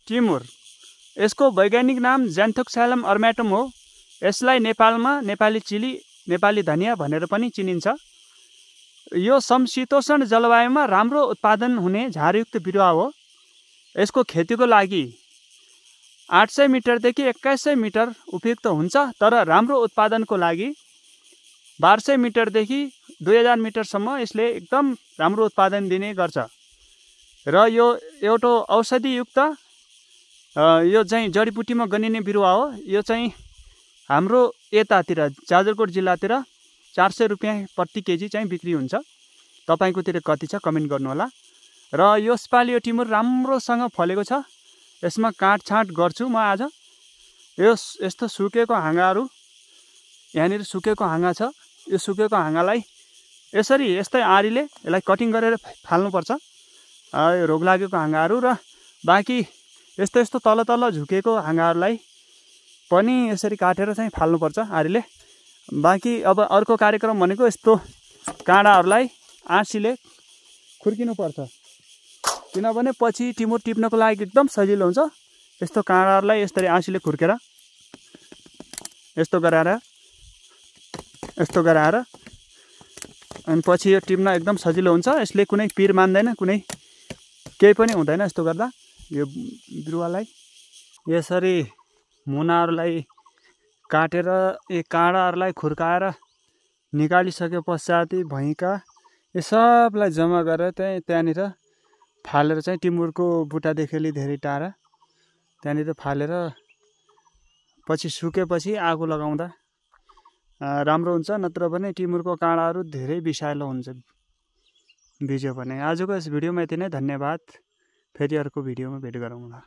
टिमुर। यसको वैज्ञानिक नाम ज्यान्थोक्साइलम अर्म्याटम हो। यसलाई नेपालमा नेपाली चिली, नेपाली धनिया भनेर पनि चिनिन्छ। यो समशीतोष्ण जलवायुमा राम्रो उत्पादन हुने झारयुक्त बिरुवा हो। यसको खेतीको लागि 800 मिटरदेखि 2100 मिटर उपयुक्त हुन्छ, तर राम्रो उत्पादनको लागि 1200 मिटरदेखि 2000 मिटरसम्म यसले एकदम राम्रो उत्पादन दिने गर्छ। र यो एउटा औषधियुक्त यो चाहिँ जडीबुटीमा गनिने बिरुवा हो। यो चाहिँ हाम्रो यतातिर जाजरकोट जिल्लातिर 400 रुपियाँ प्रति केजी चाहिँ बिक्री हुन्छ। तपाईँकोतिर कति छ कमेन्ट गर्नुहोला। र यसपालि यो टिमुर राम्रोसँग फलेको छ। यसमा काटछाँट गर्छु म आज। यो यस्तो सुकेको हाँगाहरू, यहाँनिर सुकेको हाँगा छ। यो सुकेको हाँगालाई यस्तै आरीले यसलाई कटिङ गरेर फाल्नुपर्छ। यो रोग लागेको हाँगाहरू र बाँकी यस्तो तल झुकेको हाँगाहरूलाई पनि यसरी काटेर चाहिँ फाल्नुपर्छ आरीले। बाँकी अब अर्को कार्यक्रम भनेको यस्तो काँडाहरूलाई आँसीले खुर्किनुपर्छ, किनभने पछि टिमुर टिप्नको लागि एकदम सजिलो हुन्छ। यस्तो काँडाहरूलाई यसरी आँसीले खुर्केर यस्तो गराएर अनि पछि यो टिप्न एकदम सजिलो हुन्छ। यसले कुनै पिर मान्दैन, कुनै केही पनि हुँदैन यस्तो गर्दा। यो बिरुवालाई यसरी मुनाहरूलाई काटेर काँडाहरूलाई खुर्काएर निकालिसके पश्चात भुइँका यो सबलाई जम्मा गरेर त्यहाँनिर फालेर चाहिँ टिमुरको बुट्टादेखि धेरै टाढा त्यहाँनिर फालेर पछि सुकेपछि आगो लगाउँदा राम्रो हुन्छ। नत्र भने टिमुरको काँडाहरू धेरै विषालु हुन्छ बिज्यो भने। आजको यस भिडियोमा यति नै। धन्यवाद। फेरि अर्को भिडियोमा भेट गरौँला।